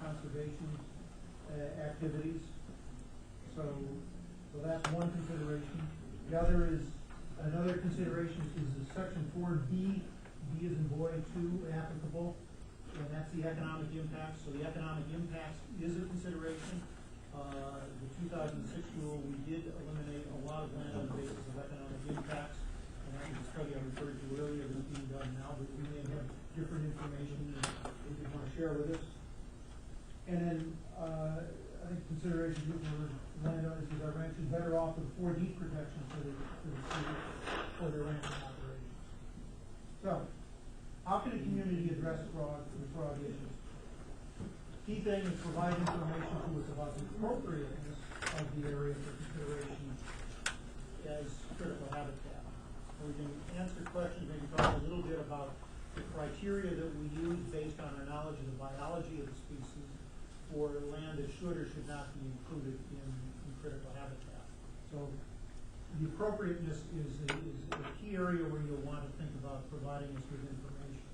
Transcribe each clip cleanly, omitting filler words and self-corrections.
conservation activities. So that's one consideration. The other is, another consideration is the section 4B, B as in boy, 2 applicable, and that's the economic impacts. So the economic impacts is a consideration. The 2006 rule, we did eliminate a lot of land on the basis of economic impacts, and that was a study I referred to earlier that's being done now, but we may have different information that you want to share with us. And then I think consideration for landowners is our ranchers better off with 4D protection for their ranching operations. So, how can a community address fraud issues? Key thing is provide information to us about the appropriateness of the area for consideration as critical habitat. We can answer questions, maybe talk a little bit about the criteria that we use based on our knowledge of the biology of the species for land that should or should not be included in critical habitat. So the appropriateness is a key area where you'll want to think about providing us with information.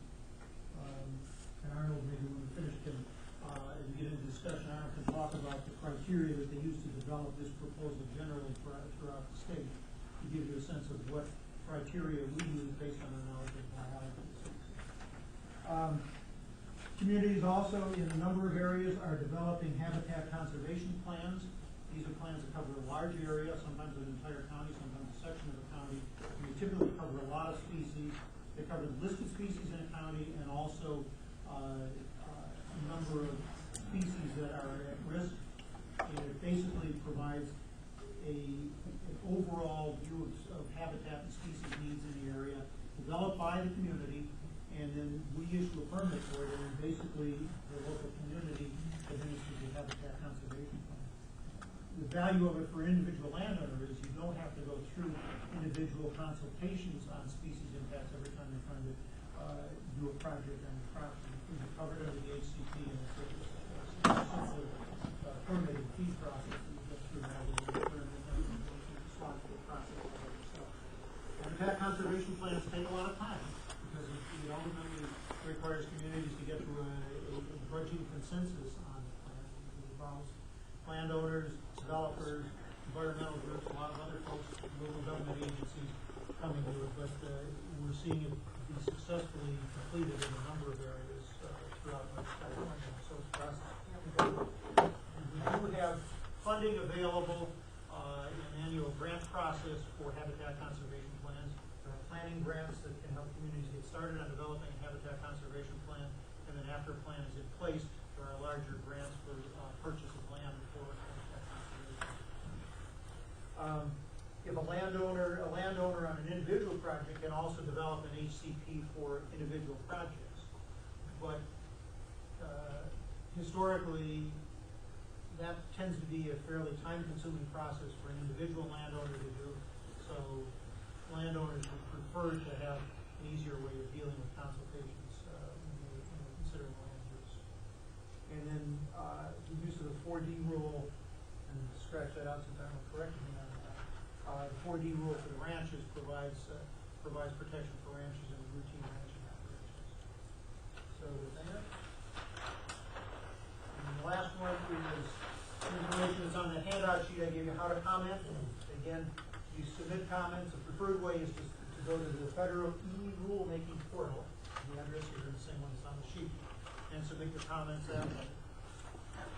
And Arnold, maybe when we finish, as we get into discussion, Arnold can talk about the criteria that they use to develop this proposal generally throughout the state, to give you a sense of what criteria we use based on our knowledge of biology. Communities also, in a number of areas, are developing habitat conservation plans. These are plans that cover a large area, sometimes an entire county, sometimes a section of a county. And they typically cover a lot of species. They cover the listed species in a county and also a number of species that are at risk. And it basically provides an overall view of habitat and species needs in the area, developed by the community, and then we issue a permit for it, and basically the local community administers the habitat conservation plan. The value of it for individual landowner is you don't have to go through individual consultations on species impacts every time you're trying to do a project on the property. It's covered under the HCP, and it's essentially a permitted fee process that you go through rather than responsible process. So, habitat conservation plans take a lot of time, because it ultimately requires communities to get to a budgeting consensus on the plan. It involves landowners, developers, environmental groups, a lot of other folks, local government agencies coming to it, but we're seeing it be successfully completed in a number of areas throughout North California. So it's process. We do have funding available in an annual grant process for habitat conservation plans. There are planning grants that can help communities get started on developing a habitat conservation plan, and then after a plan is in place, there are larger grants for purchase of land for habitat conservation. If a landowner on an individual project can also develop an HCP for individual projects, but historically, that tends to be a fairly time-consuming process for an individual landowner to do. So landowners would prefer to have an easier way of dealing with consultations when they're considering land use. And then the use of the 4D rule, and scratch that out since I don't correct me on that. The 4D rule for the ranches provides protection for ranches and routine ranching operations. So with that, and the last one is information that's on the handout sheet. I gave you how to comment. Again, you submit comments. The preferred way is to go to the federal e-rulemaking portal. The address is the same one that's on the sheet, and submit your comments that way.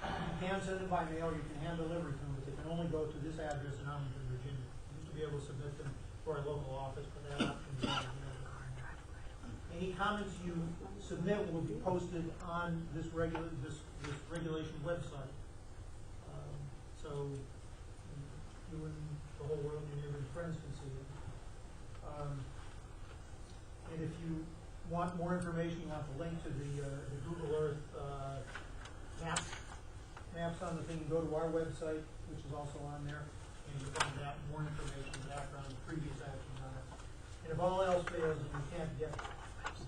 You can send them by mail. You can hand deliver them, but they can only go to this address in Arlington, Virginia. You used to be able to submit them to our local office, but that option is not available. Any comments you submit will be posted on this regulation website. So you and the whole world, your neighbors and friends can see it. And if you want more information, you want the link to the Google Earth maps on the thing, you go to our website, which is also on there, and you find out more information, background, previous actions on it. And if all else fails and you can't get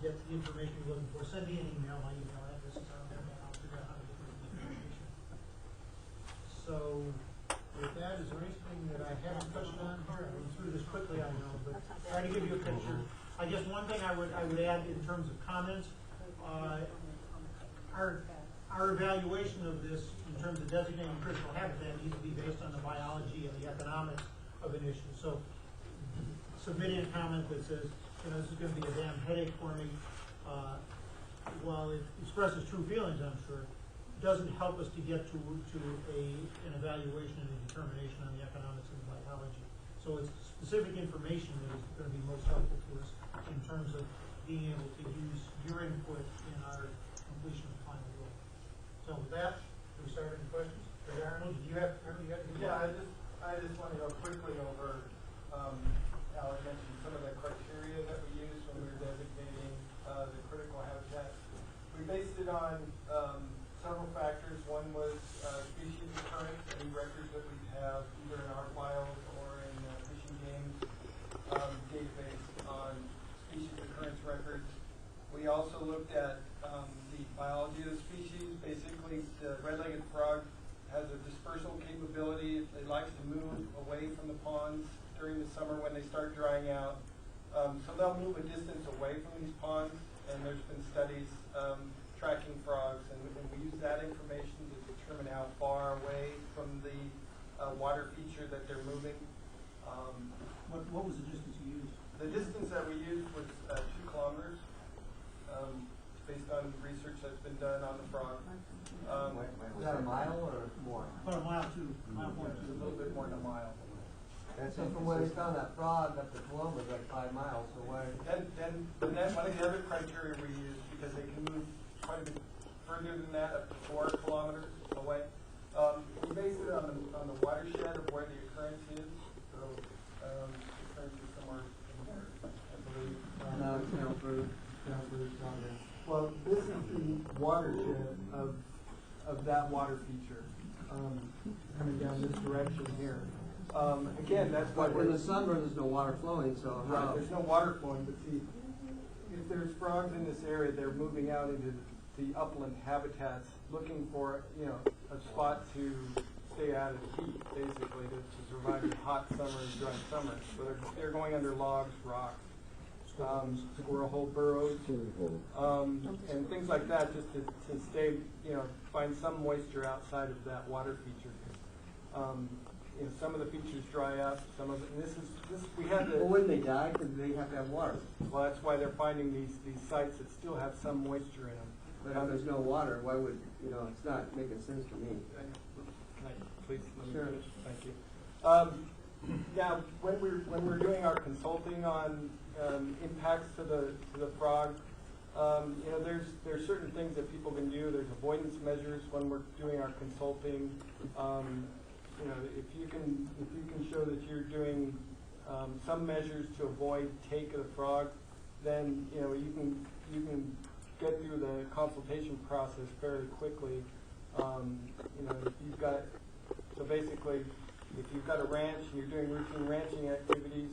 the information you're looking for, send me an email. My email address is on there, and I'll figure out how to get the information. So with that, is there anything that I haven't touched on here? I went through this quickly, I know, but trying to give you a picture. I guess one thing I would add in terms of comments, our our evaluation of this in terms of designating critical habitat needs to be based on the biology and the economics of an issue. So submitting a comment that says, you know, this is going to be a damn headache for me, while it expresses true feelings, I'm sure, doesn't help us to get to an evaluation and a determination on the economics and the biology. So it's specific information that is going to be most helpful to us in terms of being able to use your input in our completion of the final rule. So with that, do we start any questions? Arnold, did you have anything? Yeah, I just want to go quickly over, Alex mentioned some of the criteria that we use when we were designating the critical habitat. We based it on several factors. One was species occurrence, any records that we have either in our files or in the fishing games database on species occurrence records. We also looked at the biology of the species. Basically, the red-legged frog has a dispersal capability. It likes to move away from the ponds during the summer when they start drying out. So they'll move a distance away from these ponds, and there's been studies tracking frogs, and we use that information to determine how far away from the water feature that they're moving. What was the distance you used? The distance that we used was 2 kilometers, based on research that's been done on the frog. Was that a mile or more? About a mile to mile point A two. little bit more than a mile. And so from where they found that frog up to Columbus, like 5 miles, so why? Then one of the other criteria we use, because they can move quite a bit further than that, up to 4 kilometers away. We base it on the watershed of where the occurrence is. So occurrence is somewhere in there, I believe. Well, this is the watershed of that water feature coming down this direction here. Again, that's why But in the summer, there's no water flowing, so right, how? there's no water flowing, but see, if there's frogs in this area, they're moving out into the upland habitats, looking for, you know, a spot to stay out of the heat, basically, to survive in hot summer and dry summer. So they're going under logs, rocks, squirrel hole burrows, and things like that, just to stay, you know, find some moisture outside of that water feature. You know, some of the features dry up, some of it, and this we had the. Well, wouldn't they die? Because they have to have water. Well, that's why they're finding these sites that still have some moisture in them. But if there's no water, why would, you know, it's not making sense to me. Can I please let me Sure. finish? Thank you. Now, when we're doing our consulting on impacts to the frog, you know, there's certain things that people can do. There's avoidance measures when we're doing our consulting. You know, if you can show that you're doing some measures to avoid take of the frog, then you know you can get through the consultation process fairly quickly. You know, if you've got, so basically, if you've got a ranch and you're doing routine ranching activities,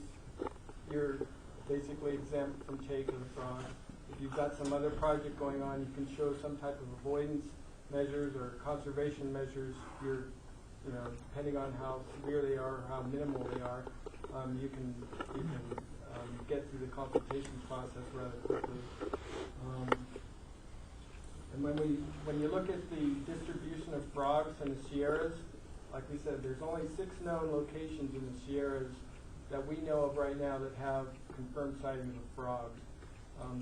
you're basically exempt from take of the frog. If you've got some other project going on, you can show some type of avoidance measures or conservation measures. You're, you know, depending on how severe they are or how minimal they are, you can get through the consultation process rather quickly. And when you look at the distribution of frogs in the Sierras, like we said, there's only 6 known locations in the Sierras that we know of right now that have confirmed sightings of frogs.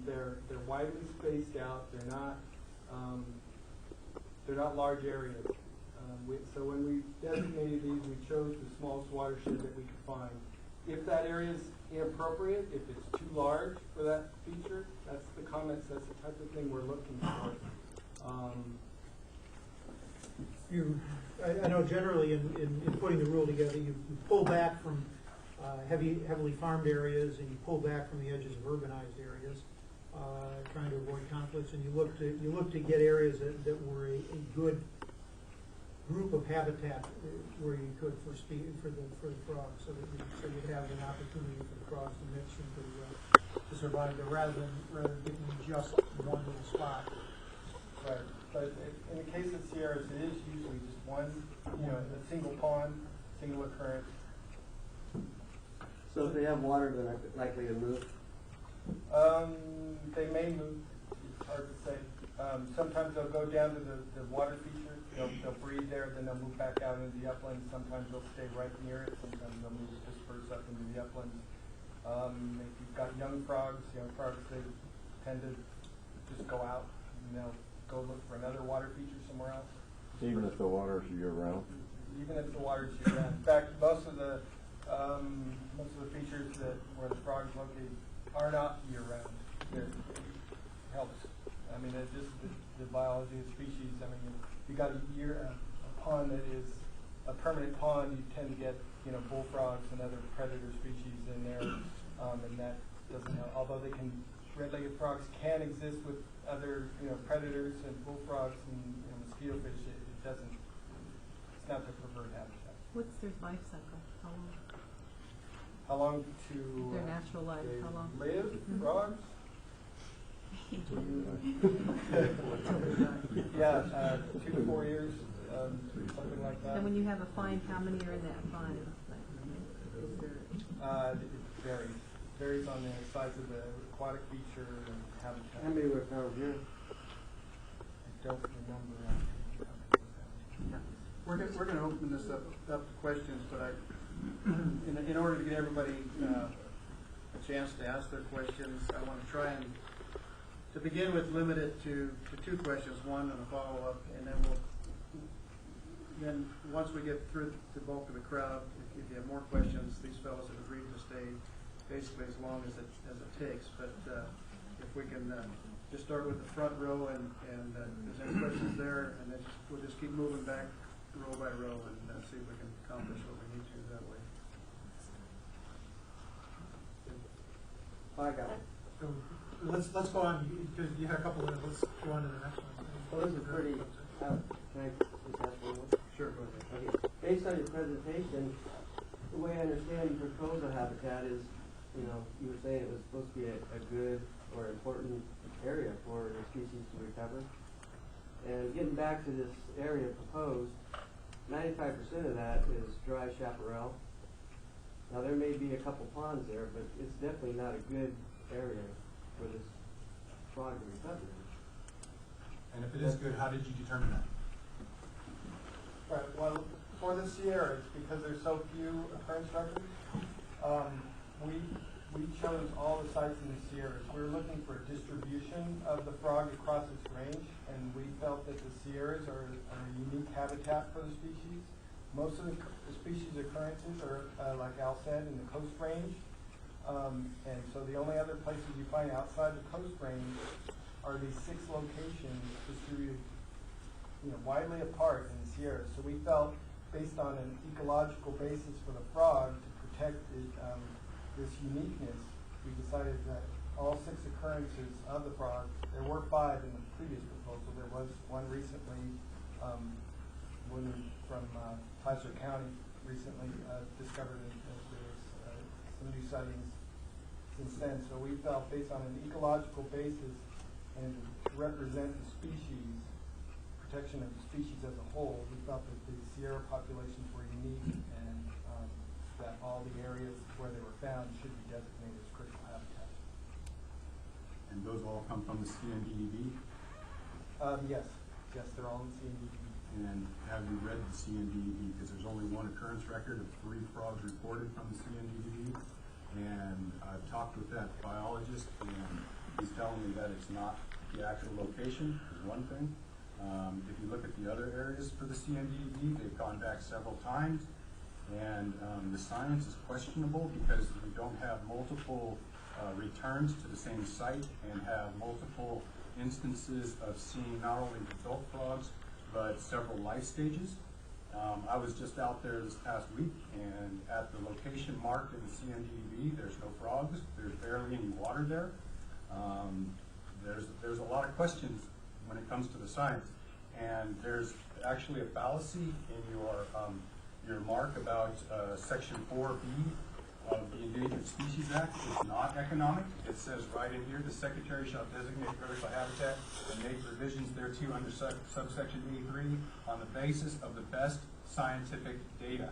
They're widely spaced out. They're not large areas. So when we designated these, we chose the smallest watershed that we could find. If that area is inappropriate, if it's too large for that feature, that's the comments, that's the type of thing we're looking for. I know generally in putting the rule together, you pull back from heavily farmed areas and you pull back from the edges of urbanized areas, trying to avoid conflicts, and you look to get areas that were a good group of habitat where you could for the frogs, so you'd have an opportunity for the frogs to mix and to survive there, rather than giving just one little spot. Right, but in the case of Sierras, it is usually just one, you know, a single pond, single occurrence. So if they have water, they're not likely to move? They may move, it's hard to say. Sometimes they'll go down to the water feature, they'll breed there, then they'll move back out into the uplands. Sometimes they'll stay right near it, sometimes they'll move disperse up into the uplands. If you've got young frogs, they tend to just go out and they'll go look for another water feature somewhere else. Even if the water's year-round? Even if the water's year-round. In fact, most of the features where the frogs located are not year-round. It helps. I mean, it's just the biology of the species. I mean, if you got a pond that is a permanent pond, you tend to get bullfrogs and other predator species in there, and that doesn't help. Although red-legged frogs can exist with other predators and bullfrogs and mosquito fish, it doesn't. It's not their preferred habitat. What's their life cycle? How long? How long to Their natural life, they how long? live? Frogs? Yeah, 2 to 4 years, something like that. And when you have a find, how many are in that find? It varies. Varies on the size of the aquatic feature and habitat. How many were found here? I don't remember. We're going to open this up to questions, but in order to get everybody a chance to ask their questions, I want to try and, to begin with, limit it to 2 questions, one and a follow-up, and then once we get through the bulk of the crowd, if you have more questions, these fellows have agreed to stay basically as long as it takes. But if we can just start with the front row, and if there's any questions there, and then we'll just keep moving back row by row and see if we can accomplish what we need to that way. I got it. So let's go on, because you had a couple of, let's go on to the next one. Well, this is pretty, can I just ask one more? Sure, go ahead. Okay. Based on your presentation, the way I understand you propose a habitat is, you were saying it was supposed to be a good or important area for the species to recover. And getting back to this area proposed, 95% of that is dry chaparral. Now there may be a couple ponds there, but it's definitely not a good area for this frog to recover in. And if it is good, how did you determine that? Right. Well, for the Sierras, because there's so few occurrence records, we chose all the sites in the Sierras. We were looking for a distribution of the frog across its range, and we felt that the Sierras are a unique habitat for the species. Most of the species occurrences are, like Al said, in the coast range. And so the only other places you find outside the coast range are these 6 locations distributed widely apart in the Sierras. So we felt, based on an ecological basis for the frog, to protect this uniqueness, we decided that all 6 occurrences of the frog, there were 5 in the previous proposal. There was one recently, one from Placer County recently discovered that there was some new sightings since then. So we felt, based on an ecological basis and to represent the species, protection of the species as a whole, we felt that the Sierra populations were unique, and that all the areas where they were found should be designated as critical habitat. And those all come from the CNDEV? Yes, they're all in CNDEV. And have you read the CNDEV? Because there's only one occurrence record of 3 frogs reported from the CNDEV. And I've talked with that biologist, and he's telling me that it's not the actual location, is one thing. If you look at the other areas for the CNDEV, they've gone back several times. And the science is questionable because we don't have multiple returns to the same site and have multiple instances of seeing not only adult frogs, but several life stages. I was just out there this past week, and at the location marked in the CNDEV, there's no frogs. There's barely any water there. There's a lot of questions when it comes to the science. And there's actually a fallacy in your mark about Section 4B of the Endangered Species Act. It's not economic. It says right in here, the Secretary shall designate critical habitat and make provisions thereto under subsection A3 on the basis of the best scientific data.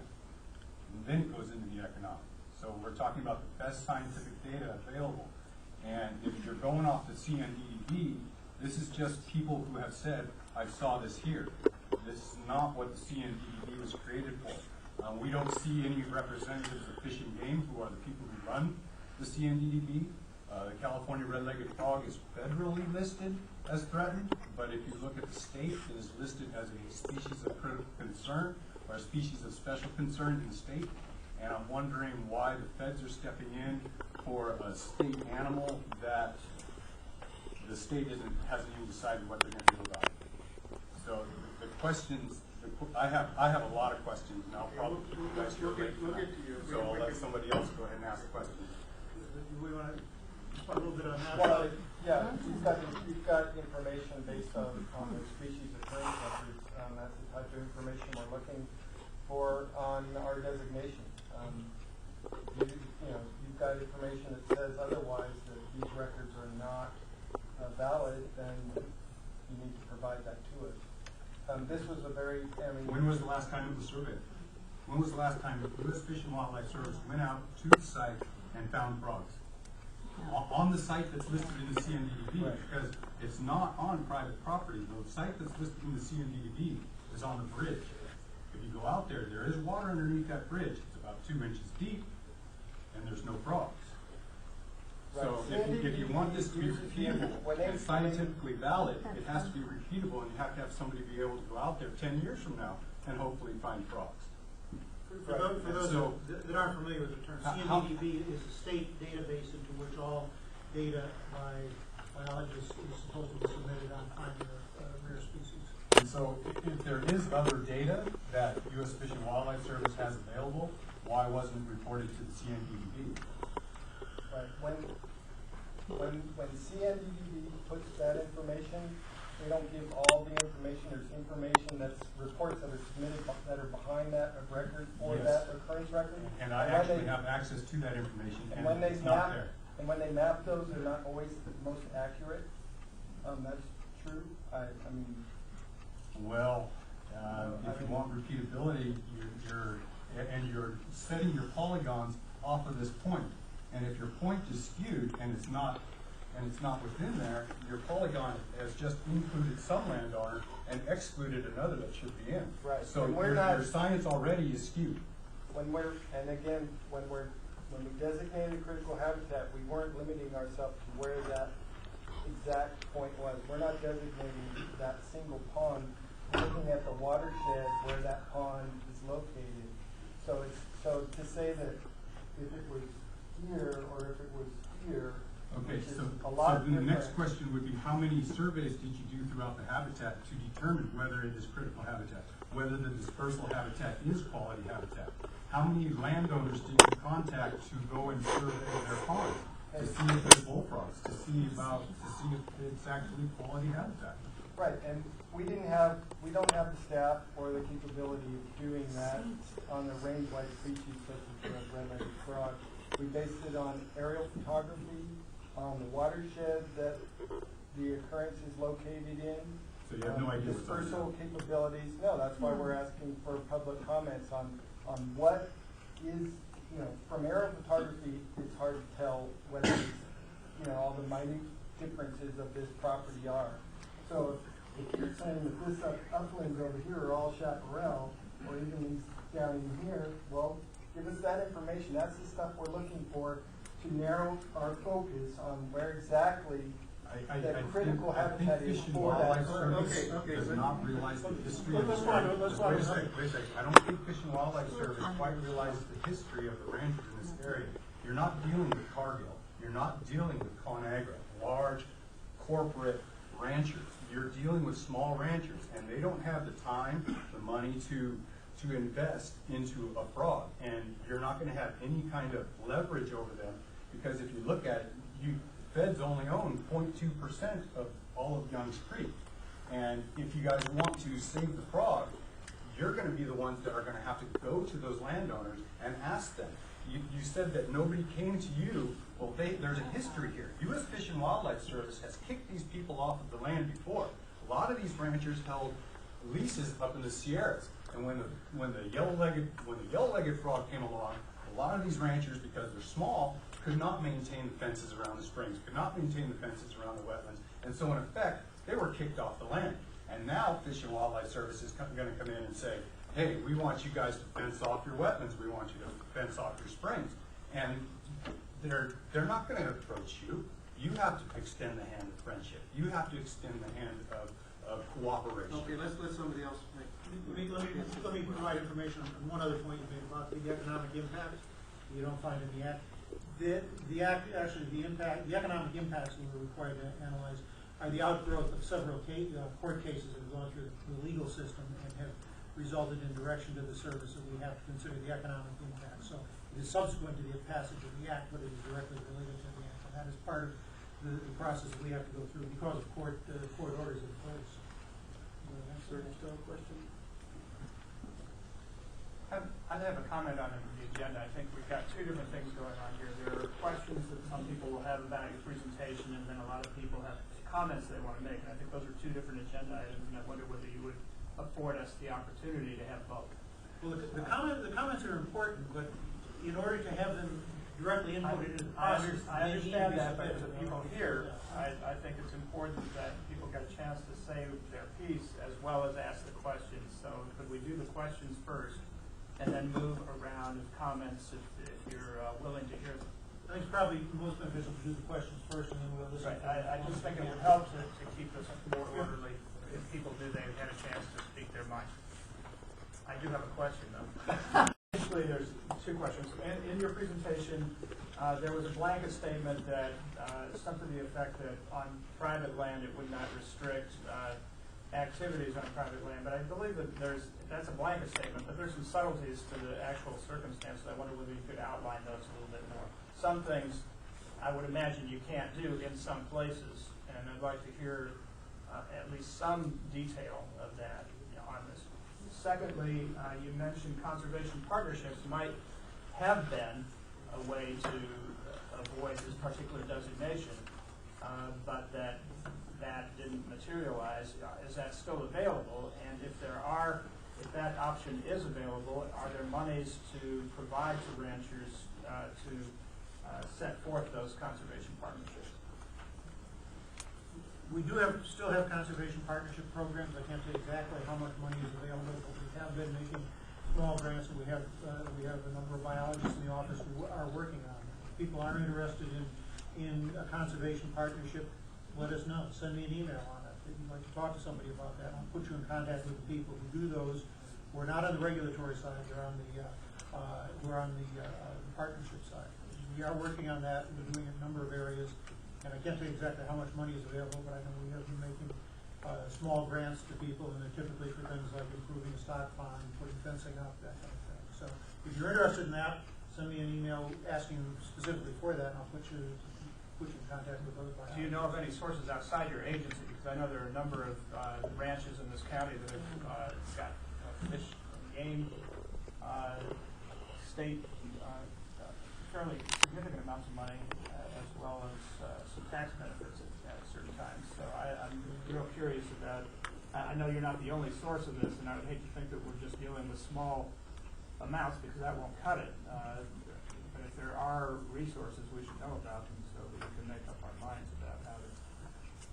And then it goes into the economic. So we're talking about the best scientific data available. And if you're going off the CNDEV, This is just people who have said, I saw this here. This is not what the CNDDB was created for. We don't see any representatives of Fish and Game, who are the people who run the CNDDB. The California red-legged frog is federally listed as threatened, but if you look at the state, it is listed as a species of critical concern or a species of special concern in the state. And I'm wondering why the feds are stepping in for a state animal that the state hasn't even decided what they're going to do about it. So the questions, I have a lot of questions, and I'll probably you guys We'll get for that. to you. So I'll let somebody else go ahead and ask questions. We want to talk a little bit on that. Well, yeah, you've got information based on the species occurrence records. That's the type of information we're looking for on our designation. You've got information that says otherwise, that these records are not valid, then you need to provide that to us. This was a very, When was the last time it was surveyed? When was the last time the U.S. Fish and Wildlife Service went out to the site and found frogs? On the site that's listed in the CNDDB, Right. because it's not on private property. The site that's listed in the CNDDB is on the bridge. If you go out there, there is water underneath that bridge. It's about 2 inches deep, and there's no frogs. So if you want this to be repeatable and scientifically valid, it has to be repeatable, and you have to have somebody be able to go out there 10 years from now and hopefully find frogs. For those So- that aren't familiar with the term, How- CNDDB is a state database into which all data by biologists is supposed to be submitted on finding rare species. And so if there is other data that U.S. Fish and Wildlife Service has available, why wasn't it reported to the CNDDB? right, when CNDDB puts that information, they don't give all the information. There's information that's reports that are submitted that are behind that record for Yes. that occurrence record. And I when actually they- have access to that information, And when they it's not map, there. and when they map those, they're not always the most accurate. That's true. I mean, Well, if you want repeatability, you're setting your polygons off of this point. And if your point is skewed and it's not within there, your polygon has just included some landowner and excluded another that should be in. Right. So And we're your not- science already is skewed. when we designated critical habitat, we weren't limiting ourselves to where that exact point was. We're not designating that single pond. We're looking at the watershed where that pond is located. So to say that if it was here or if it was here, Okay, which is so a lot then the next different. question would be, how many surveys did you do throughout the habitat to determine whether it is critical habitat, whether the dispersal habitat is quality habitat? How many landowners did you contact to go and survey their ponds, to see if there's bullfrogs, to see if it's actually quality habitat? Right, and we don't have the staff or the capability of doing that on the range-wide species such as the red-legged frog. We based it on aerial photography, on the watershed that the occurrence is located in. So you have no idea what's on there? Dispersal capabilities, no, that's why we're asking for public comments on what is, from aerial photography, it's hard to tell whether it's, all the minute differences of this property are. So if you're saying that this uplands over here are all chaparral, or even these down in here, well, give us that information. That's the stuff we're looking for to narrow our focus on where exactly that critical habitat is Fish and for Wildlife that. Service Okay, does so- not realize the history of the Let's ranch. let's Wait a second. I don't think Fish and Wildlife Service quite realizes the history of the ranchers in this area. You're not dealing with Cargill. You're not dealing with ConAgra, large corporate ranchers. You're dealing with small ranchers, and they don't have the time, the money to invest into a frog. And you're not going to have any kind of leverage over them, because if you look at it, feds only own 0.2% of all of Young's Creek. And if you guys want to save the frog, you're going to be the ones that are going to have to go to those landowners and ask them. You said that nobody came to you. Well, there's a history here. U.S. Fish and Wildlife Service has kicked these people off of the land before. A lot of these ranchers held leases up in the Sierras, and when the yellow-legged frog came along, a lot of these ranchers, because they're small, could not maintain the fences around the springs, could not maintain the fences around the wetlands, and so in effect, they were kicked off the land. And now Fish and Wildlife Service is gonna come in and say, hey, we want you guys to fence off your wetlands, we want you to fence off your springs. And they're not gonna approach you. You have to extend the hand of friendship. You have to extend the hand of cooperation. Okay, let's let somebody else make. Let me provide information on one other point you made about the economic impact. You don't find in the act. The economic impacts that we're required to analyze are the outgrowth of several court cases that have gone through the legal system and have resulted in direction to the service that we have to consider the economic impact. So it is subsequent to the passage of the act, but it is directly related to the act. And that is part of the process that we have to go through because of court orders in place. Still a question? I have a comment on the agenda. I think we've got two different things going on here. There are questions that some people will have about your presentation, and then a lot of people have comments they want to make. And I think those are two different agenda items, and I wonder whether you would afford us the opportunity to have both. Well, the comments are important, but in order to have them directly inputted into the process, I understand that, but for the people here, yeah. I think it's important that people get a chance to say their piece as well as ask the questions. So could we do the questions first and then move around with comments if you're willing to hear them? I think it's probably most beneficial to do the questions first, and then we'll listen. Right. I just think it would help to keep this more orderly if people knew they had a chance to speak their mind. I do have a question, though. Actually, there's two questions. In your presentation, there was a blanket statement that something to the effect that on private land it would not restrict activities on private land. But I believe that that's a blanket statement, but there's some subtleties to the actual circumstances. I wonder whether you could outline those a little bit more. Some things I would imagine you can't do in some places, and I'd like to hear at least some detail of that on this. Secondly, you mentioned conservation partnerships might have been a way to avoid this particular designation, but that didn't materialize. Is that still available? And if that option is available, are there monies to provide to ranchers to set forth those conservation partnerships? We do still have conservation partnership programs. I can't say exactly how much money is available, but we have been making small grants, and we have a number of biologists in the office who are working on it. If people are interested in a conservation partnership, let us know. Send me an email on it. If you'd like to talk to somebody about that, I'll put you in contact with the people who do those. We're not on the regulatory side. We're on the partnership side. We are working on that. We're doing it in a number of areas. And I can't tell you exactly how much money is available, but I know we have been making small grants to people, and they're typically for things like improving a stock pond, putting fencing up, that kind of thing. So if you're interested in that, send me an email asking specifically for that, and I'll put you in contact with those biologists. Do you know of any sources outside your agency? Because I know there are a number of ranches in this county that have got fish and game, state, fairly significant amounts of money, as well as some tax benefits at certain times. So I'm real curious about, I know you're not the only source of this, and I would hate to think that we're just dealing with small amounts, because that won't cut it. But if there are resources, we should know about them so that we can make up our minds about how to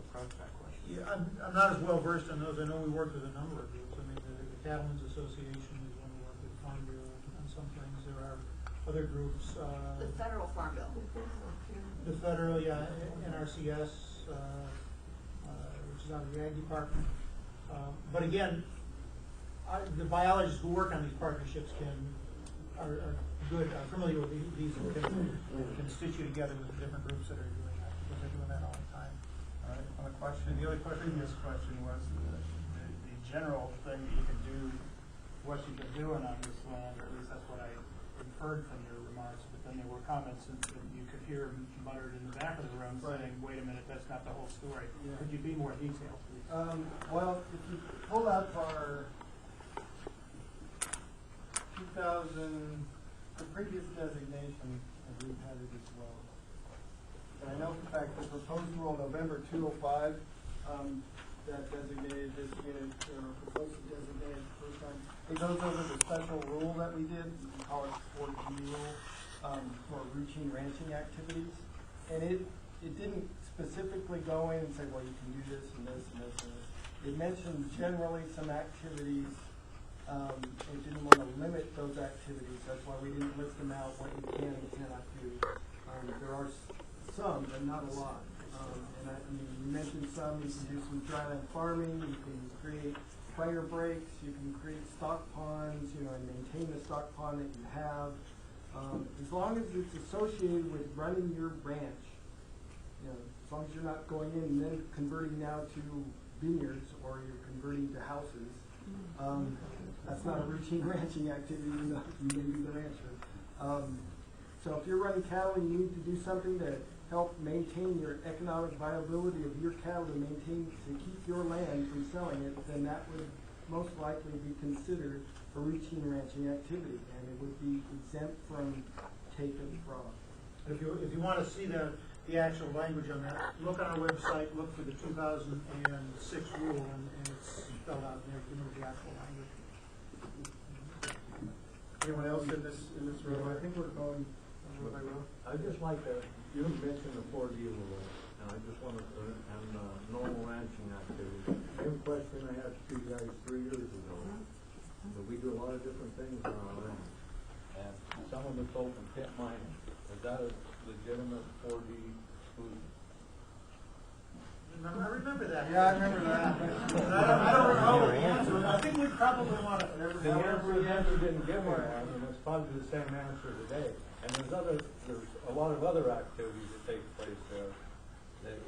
approach that question. Yeah, I'm not as well versed on those. I know we work with a number of groups. I mean, the Cattlemen's Association is one we work with, Farm Bureau on some things. There are other groups. The federal farm bill. The federal, yeah, NRCS, which is out of the Ag Department. But again, the biologists who work on these partnerships are good, familiar with these, and can stitch you together with the different groups that are doing that, because they're doing that all the time. All right, on the question, the other previous question was the general thing that you can do, what you've been doing on this land, or at least that's what I inferred from your remarks, but then there were comments that you could hear muttered in the back of the room saying, wait a minute, that's not the whole story. Yeah. Could you be more detailed, please? Well, if you pull up our 2000, the previous designation, and we've had it as well. And I know, in fact, the proposed rule November 2005, that designated this unit, or proposed to designate it the first time. It goes over the special rule that we did, we call it 4G rule, for routine ranching activities. And it didn't specifically going and say, well, you can do this and this and this and this. It mentioned generally some activities. It didn't want to limit those activities. That's why we didn't list them out, what you can and cannot do. There are some, but not a lot. You mentioned some. You can do some dryland farming. You can create fire breaks. You can create stock ponds, and maintain the stock pond that you have. As long as it's associated with running your ranch, as long as you're not going in and then converting now to vineyards or you're converting to houses, that's not a routine ranching activity. You may be the rancher. So if you're running cattle and you need to do something to help maintain your economic viability of your cattle to keep your land from selling it, then that would most likely be considered a routine ranching activity, and it would be exempt from take of frog. If you want to see the actual language on that, look on our website, look for the 2006 rule, and it's spelled out there. You know the actual language. Anyone else in this room? I think we're going row by row. I'd just like to, you mentioned the 4D rule, and I just want to, and normal ranching activity. Same question I asked you guys 3 years ago. So we do a lot of different things on our ranch. And some of it's open pit mining. Is that a legitimate 4D food? I remember that. Yeah, I remember that. I don't recall the answer. I think we probably want to. The answer didn't give me one, and it's probably the same answer today. And there's a lot of other activities that take place there.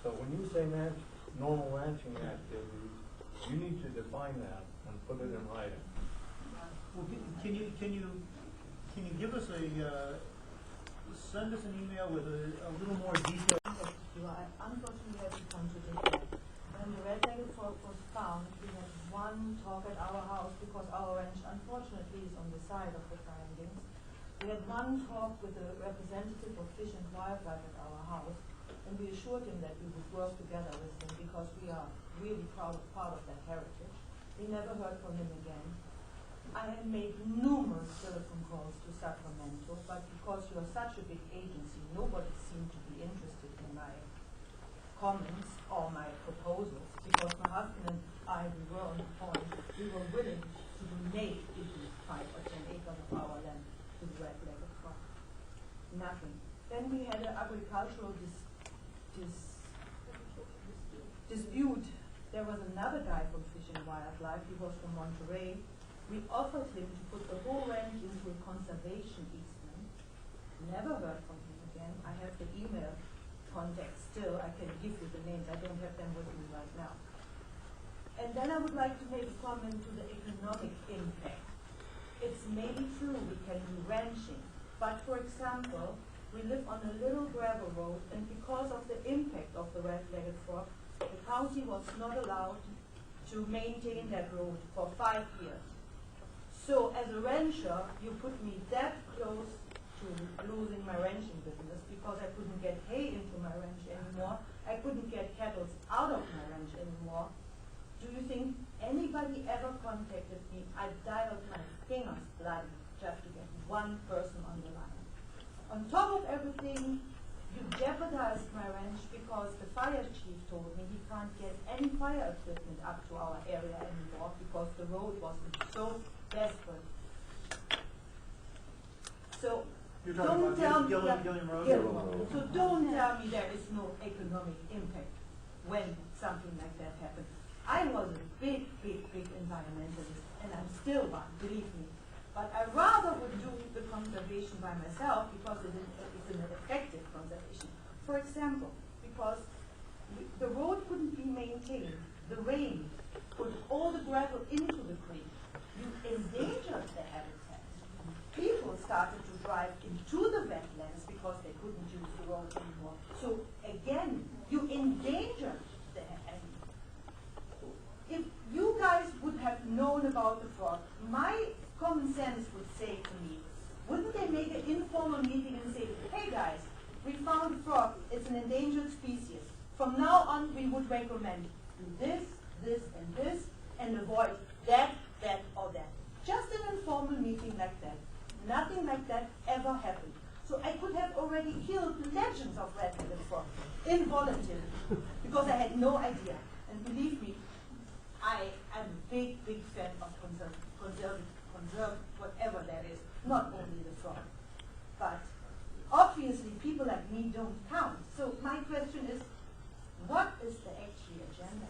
So when you say normal ranching activities, you need to define that and put it in writing. Well, can you give us send us an email with a little more detail? Unfortunately, I have to contradict that. When the red-legged frog was found, we had one talk at our house because our ranch, unfortunately, is on the side of the findings. We had one talk with a representative of Fish and Wildlife at our house, and we assured him that we would work together with him because we are really proud of part of that heritage. We never heard from him again. I have made numerous telephone calls to Sacramento, but because you are such a big agency, nobody seemed to be interested in my comments or my proposals, because my husband and I, we were on the point, we were willing to donate 5 or 10 acres of our land to the red-legged frog. Nothing. Then we had an agricultural dispute. There was another guy from Fish and Wildlife, he was from Monterey. We offered him to put the whole ranch into a conservation easement. Never heard from him again. I have the email contact still. I can give you the names. I don't have them with me right now. And then I would like to make a comment to the economic impact. It's maybe true we can do ranching, but for example, we live on a little gravel road, and because of the impact of the red-legged frog, the county was not allowed to maintain that road for 5 years. So as a rancher, you put me that close to losing my ranching business because I couldn't get hay into my ranch anymore. I couldn't get cattle out of my ranch anymore. Do you think anybody ever contacted me? I dialed my fingers bloody just to get one person on the line. On top of everything, you jeopardized my ranch because the fire chief told me he can't get any fire equipment up to our area anymore because the road was so desperate. So You're talking don't tell me Gilliam Road? So don't tell me there is no economic impact when something like that happened. I was a big environmentalist, and I'm still one, believe me. But I rather would do the conservation by myself because it's an effective conservation. For example, because the road couldn't be maintained, the rain put all the gravel into the creek. You endangered the habitat. People started to drive into the wetlands because they couldn't use the road anymore. So again, you endangered the habitat. If you guys would have known about the frog, my common sense would say to me, wouldn't they make an informal meeting and say, hey guys, we found a frog, it's an endangered species. From now on, we would recommend do this, and avoid that, or that. Just an informal meeting like that. Nothing like that ever happened. So I could have already killed legends of red-legged frog. involuntarily, because I had no idea. And believe me, I am a big, big fan of conserve, whatever that is, not only the frog. But obviously, people like me don't count. So my question is, what is the actual agenda?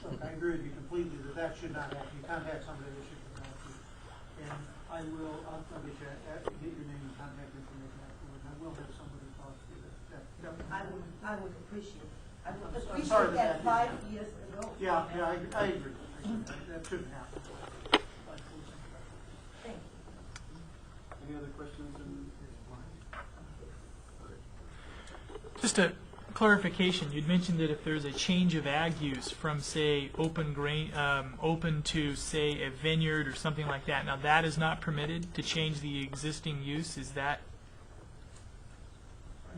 Look, I agree with you completely that that should not happen. You contact somebody that should contact you. And I'll get your name and contact information afterwards. I will have somebody talk to you. I would appreciate. I would I'm appreciate sorry that that 5 years ago. Yeah, I agree. That shouldn't happen. Thank you. Any other questions? Just a clarification, you'd mentioned that if there's a change of ag use from, say, open to, say, a vineyard or something like that, now that is not permitted to change the existing use, is that?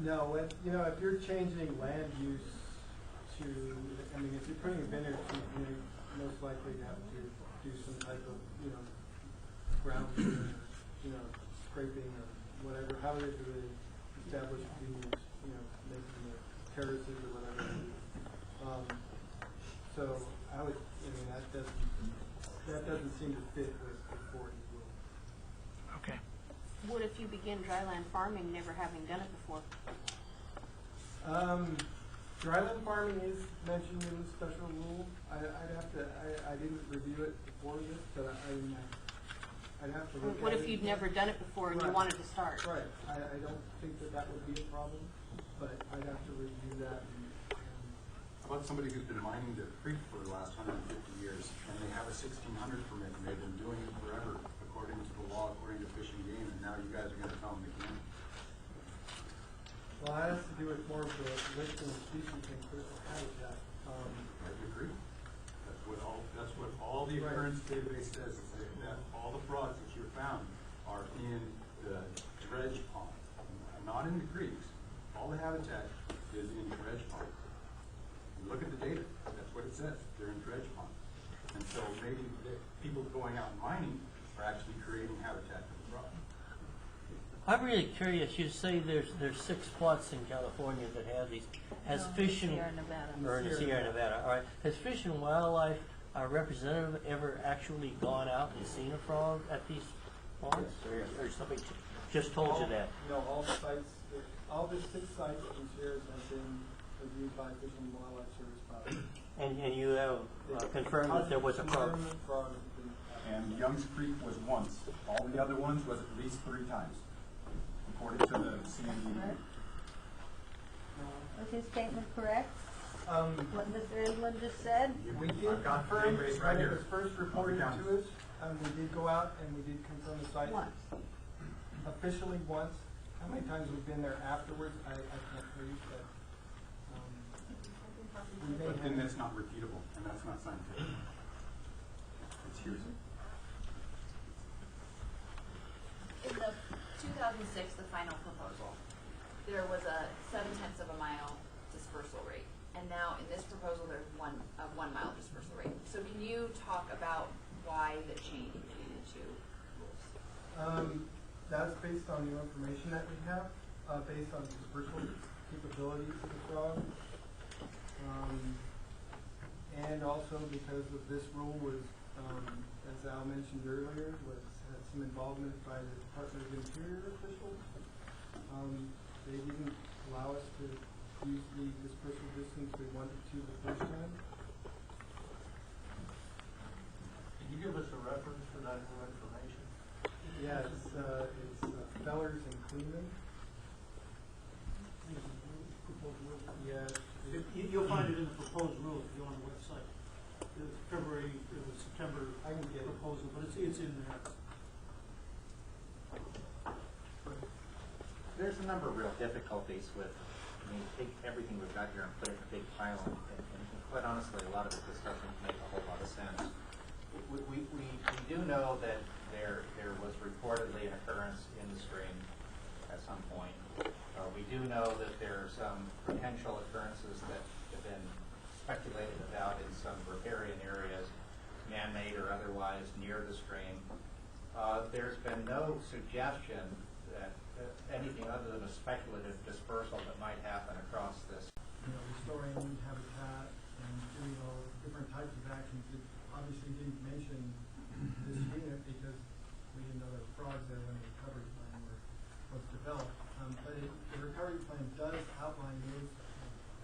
No, if you're changing land use to, I mean, if you're putting a vineyard, you most likely have to do some type of, ground, scraping or whatever, however they establish convenience, making the terraces or whatever. So I would, that doesn't seem to fit with the 40 rule. Okay. What if you begin dryland farming, never having done it before? Dryland farming is mentioned in the special rule. I didn't review it before this, but I'd have to look at it. What if you'd never done it before and you wanted to start? Right. I don't think that would be a problem, but I'd have to review that. How about somebody who's been mining the creek for the last 150 years, and they have a 1600 permit, and they've been doing it forever, according to the law, according to Fish and Game, and now you guys are going to tell them they can't? Well, that has to do with more of the listing of species and critical habitat. I agree. That's what all the occurrence database says, is that all the frogs that you found are in the dredge pond, not in the creeks. All the habitat is in dredge pond. You look at the data, that's what it says. They're in dredge pond. And so maybe the people going out and mining are actually creating habitat for the frog. I'm really curious. You say there's 6 spots in California that have these. Has Fish and Sierra Nevada. or in Sierra Nevada? All right. Has Fish and Wildlife representative ever actually gone out and seen a frog at these ponds, or somebody just told you that? All the sites, all the 6 sites in Sierras have been reviewed by Fish and Wildlife Service bodies. And you have confirmed that there was a frog. And Young's Creek was once. All the other ones was at least 3 times, according to the CND. Was his statement correct? What Mr. Island just said? We did I've got the confirm database when right it here. was first reported to us. We did go out and we did confirm the site. Once. Officially once. How many times we've been there afterwards, I can't tell you, but we may But then have. that's not repeatable, and that's not scientific. It's hearsay. In the 2006, the final proposal, there was a 0.7 of a mile dispersal rate. And now in this proposal, there's a 1 mile dispersal rate. So can you talk about why the change between the 2 rules? That's based on new information that we have, based on dispersal capabilities of the frog. And also because of this rule was, as Al mentioned earlier, had some involvement by the Department of Interior officials. They didn't allow us to use the dispersal distance we wanted to the first time. Can you give us a reference for that new information? Yeah, it's Fellers and Kleeman. Yes. You'll find it in the proposed rule if you go on the website. It was September I can get it. proposal, but it's in there. There's a number of real difficulties with, take everything we've got here and put it in a big pile, and quite honestly, a lot of it just doesn't make a whole lot of sense. We do know that there was reportedly an occurrence in the stream at some point. We do know that there are some potential occurrences that have been speculated about in some riparian areas, man-made or otherwise, near the stream. There's been no suggestion that anything other than a speculative dispersal that might happen across this. Restoring habitat and doing all different types of actions. It obviously didn't mention this unit because we didn't know there were frogs there when the recovery plan was developed. But the recovery plan does outline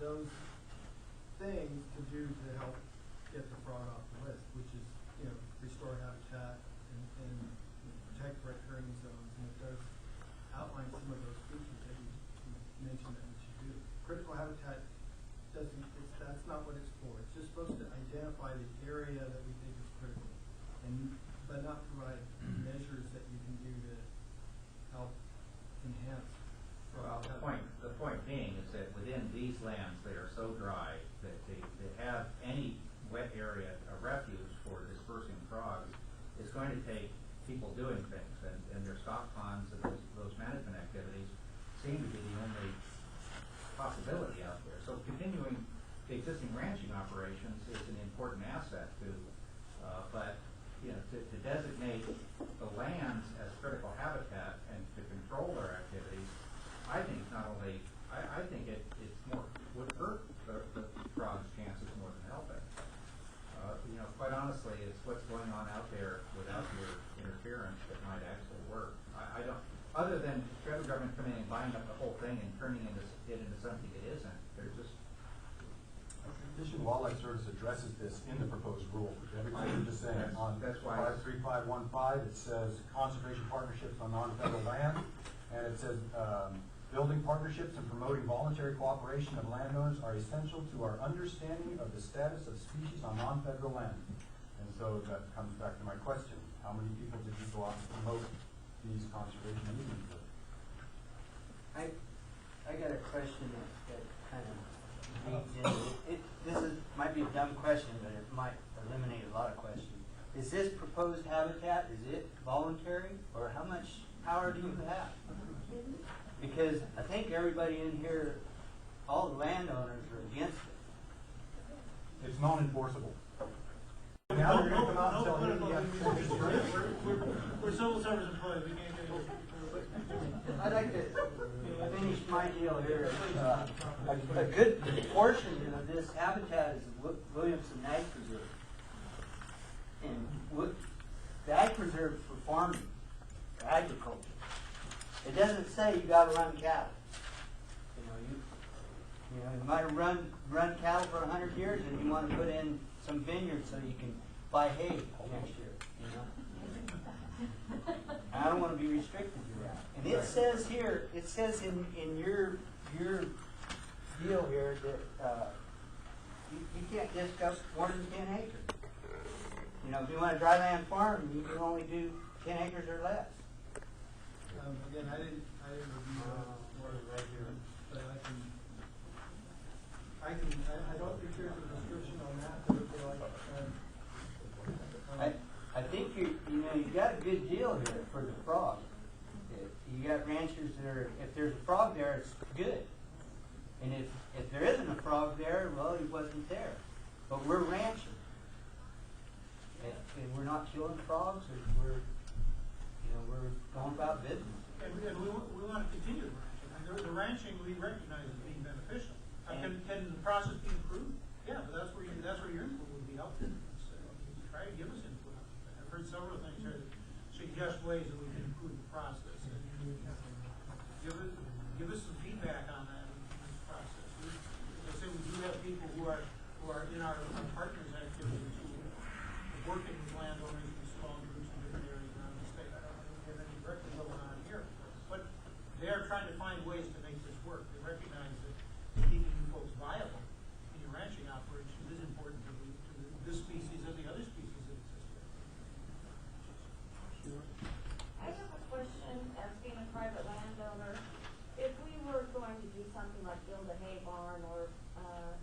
those things to do to help get the frog off the list, which is, restore habitat and protect recurring zones. And it does outline some of those features that you mentioned that we should do. Critical habitat that's not what it's for. It's just supposed to identify the area that we think is critical, but not provide measures that you can do to help enhance. Well, the point being is that within these lands, they are so dry that they have any wet area, a refuge for dispersing frogs, is going to take people doing things, and their stock ponds and those management activities seem to be the only possibility out there. So continuing the existing ranching operations is an important asset but to designate the lands as critical habitat and to control their activities, I think not only, I think it would hurt the frog's chances more than help it. Quite honestly, it's what's going on out there without your interference that might actually work. I don't, other than the federal government coming in and buying up the whole thing and turning it into something it isn't, there's just. Fish and Wildlife Service addresses this in the proposed rule. Everything you're just saying on That's why 53515, it says conservation partnerships on non-federal land, and it says building partnerships and promoting voluntary cooperation of landowners are essential to our understanding of the status of species on non-federal land. And so that comes back to my question: how many people did you go out and promote these conservation easements with? I got a question that kind of leads into it. This might be a dumb question, but it might eliminate a lot of questions. Is this proposed habitat, is it voluntary, or how much power do you have? Because I think everybody in here, all the landowners are against it. It's non-enforceable. Now they're going to come out and tell you you have to enforce it. We're civil service employees, we can't get it. I'd like to finish my deal here. A good portion of this habitat is Williamson Ag Preserve. And the Ag Preserve for farming, for agriculture. It doesn't say you got to run cattle. You might have run cattle for 100 years, and you want to put in some vineyards so you can buy hay next year. I don't want to be restricted to that. And it says here, it says in your deal here that you can't discuss more than 10 acres. If you want a dry land farm, you can only do 10 acres or less. Again, I didn't review more right here, but I don't think there's a description on that would be like. I think you got a good deal here for the frog. You got ranchers that are, if there's a frog there, it's good. And if there isn't a frog there, well, he wasn't there. But we're ranchers. And we're not killing frogs, we're going about business. And we want to continue the ranching. The ranching we recognize as being beneficial. Can the process be improved? Yeah, but that's where your input would be helpful. Try to give us input. I've heard several things here that suggest ways that we can improve the process. And give us some feedback on that in this process. As I say, we do have people who are in our partners activities who are working with landowners and small groups in different areas around the state. I don't know if we have any directly going on here, but they are trying to find ways to make this work. They recognize that keeping you folks viable in your ranching operations is important to this species and the other species that exist here. I have a question, as being a private landowner. If we were going to do something like build a hay barn or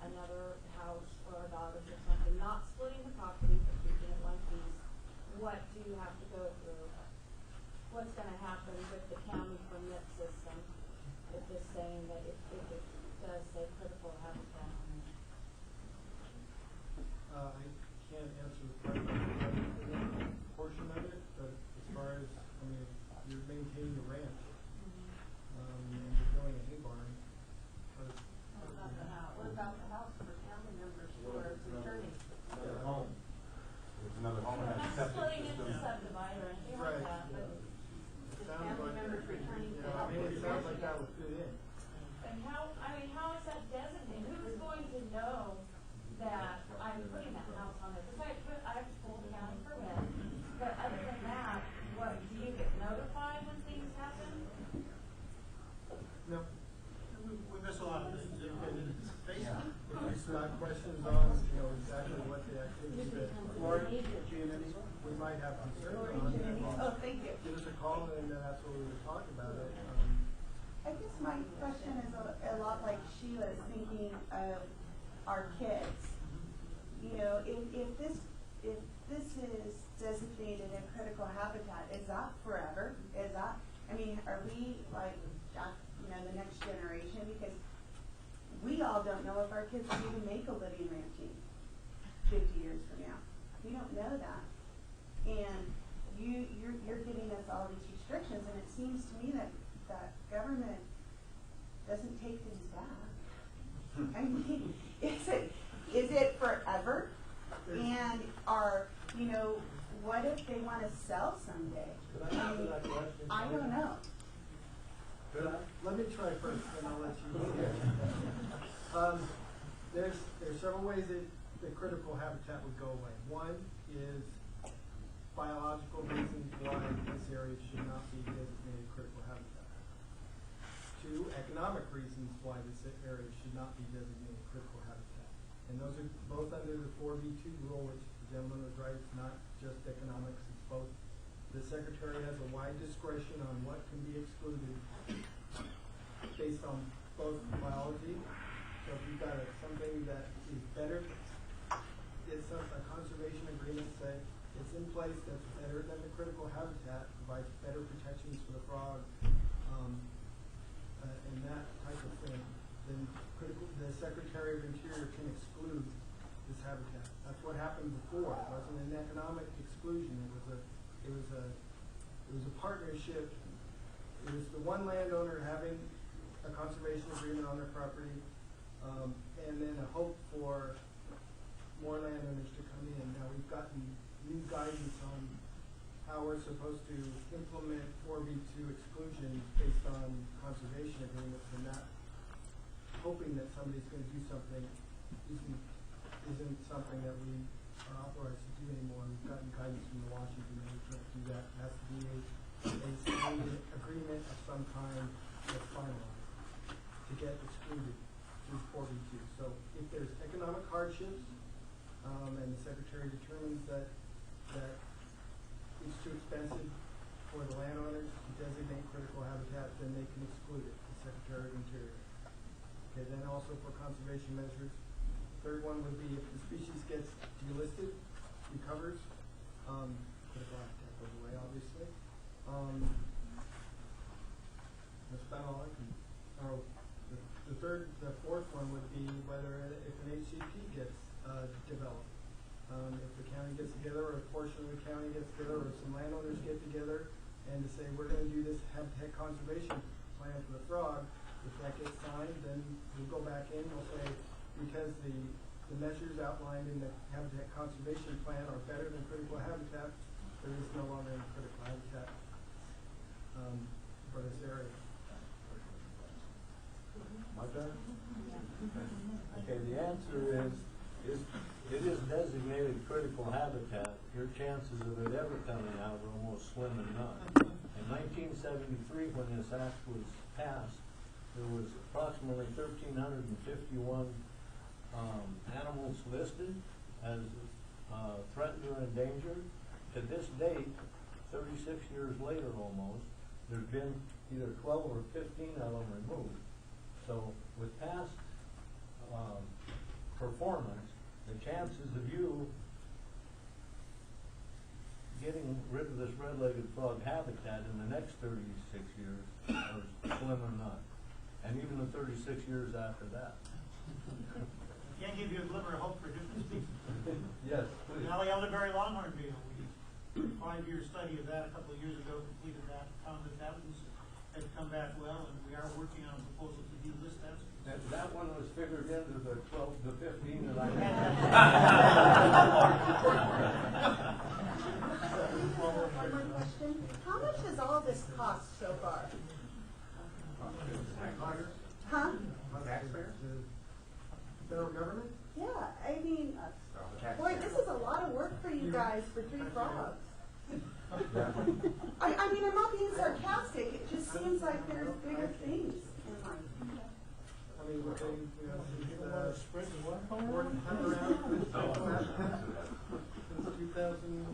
another house for our daughters or something, not splitting the property but keeping it one piece, what do you have to go through? What's going to happen with the county permit system if it's saying that if it does say critical habitat on it? I can't answer the portion of it, but as far as, you're maintaining the ranch. community, we might have concerns Or on. community. Oh, thank you. Give us a call, and that's what we would talk about it. I guess my question is a lot like Sheila's, thinking of our kids. You know, if this is designated a critical habitat, is that forever? Is that, I mean, are we like, you know, the next generation? Because we all don't know if our kids can even make a living ranching 50 years from now. We don't know that. And you're giving us all these restrictions, and it seems to me that government doesn't take things back. I mean, is it forever? And you know, what if they want to sell someday? Could I answer that question? I don't know. Let me try first, then I'll let you hear. There's several ways that the critical habitat would go away. One is biological reasons why this area should not be designated critical habitat. Two, economic reasons why this area should not be designated critical habitat. And those are both under the 4B2 rule, which the gentleman was right, it's not just economics, it's both. The Secretary has a wide discretion on what can be excluded based on both biology. So if you've got something that is better, it's a conservation agreement say it's in place that's better than the critical habitat, provides better protections for the frog, and that type of thing, then the Secretary of Interior can exclude this habitat. That's what happened before. It wasn't an economic exclusion. It was a partnership. It was the one landowner having a conservation agreement on their property, and then a hope for more landowners to come in. Now we've gotten new guidance on how we're supposed to implement 4B2 exclusions based on conservation agreements, and that hoping that somebody's going to do something isn't something that we are authorized to do anymore. We've gotten guidance from the Washington that we can't do that. It has to be a standing agreement of some kind that's finalized to get excluded through 4B2. So if there's economic hardships, and the Secretary determines that it's too expensive for the landowners to designate critical habitat, then they can exclude it, the Secretary of Interior. Okay, then also for conservation measures. Third one would be if the species gets delisted, recovers, critical habitat goes away, obviously. That's about all I can. The fourth one would be whether if an HCP gets developed. If the county gets together, or a portion of the county gets together, or some landowners get together, and to say we're going to do this habitat conservation plan for the frog, if that gets signed, then we'll go back in. We'll say because the measures outlined in the habitat conservation plan are better than critical habitat, there is no longer any critical habitat for this area. My turn? Okay, the answer is it is designated critical habitat. Your chances of it ever coming out are almost slim and none. In 1973, when this act was passed, there was approximately 1,351 animals listed as threatened or endangered. To this date, 36 years later almost, there's been either 12 or 15 of them removed. So with past performance, the chances of you getting rid of this red-legged frog habitat in the next 36 years are slim or none. And even the 36 years after that. Can't give you a glimmer of hope for different species. Yes, please. Now, the elderberry longhorn beetle, we did a 5-year study of that a couple of years ago, completed that, found that that was, had come back well, and we are working on a proposal to delist that species. That one was figured into the 12 to 15 that I had. One more question. How much has all this cost so far? Huh? Taxpayers? The federal government? Yeah, I mean, boy, this is a lot of work for you guys for 3 frogs. I mean, I'm not being sarcastic. It just seems like there's bigger things in life. I mean, what they, you know, working around since 2000. $8,000.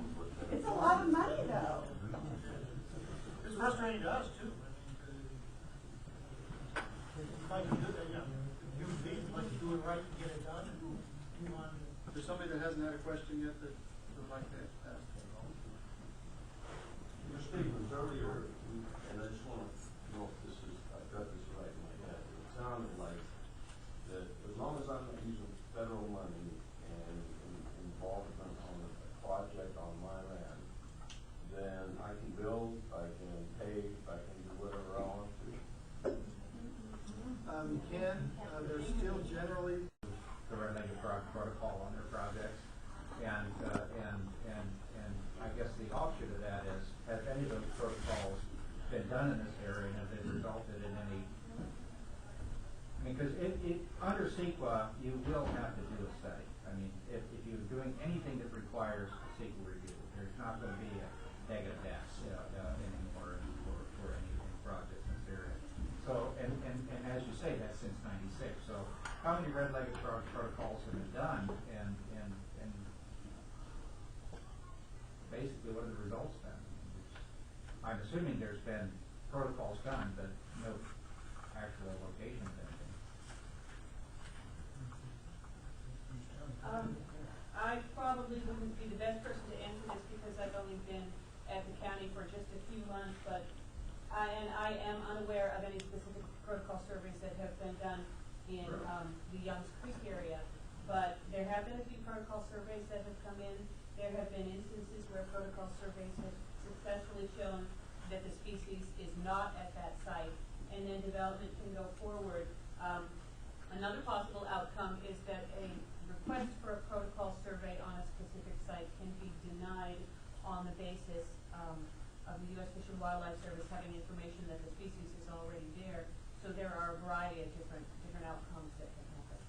It's a lot of money though. It's frustrating to us too. Like to do that, human beings like to do it right and get it done and move on. If there's somebody that hasn't had a question yet that would like to ask. Your statements earlier, and I just want to know if this is, I've got this right in my head. It sounded like that as long as I'm not using federal money and involvement on a project on my land, then I can build, I can pave, I can do whatever I want to. You can, there's still generally. The Red-Legged Frog protocol on their projects, and I guess the offshoot of that is, have any of those protocols been done in this area, and have they resulted in any? I mean, because under CEQA, you will have to do a study. I mean, if you're doing anything that requires a CEQA review, there's not going to be a negative dash anymore for any projects in this area. So, and as you say, that's since '96. So, how many red-legged frog protocols have been done, and basically, what are the results been? I'm assuming there's been protocols done, but no actual location of anything. I probably wouldn't be the best person to answer this because I've only been at the county for just a few months, but I am unaware of any specific protocol surveys that have been done in the Youngs Creek area. But there have been a few protocol surveys that have come in. There have been instances where protocol surveys have successfully shown that the species is not at that site, and then development can go forward. Another possible outcome is that a request for a protocol survey on a specific site can be denied on the basis of the U.S. Fish and Wildlife Service having information that the species is already there. So there are a variety of different outcomes that can happen.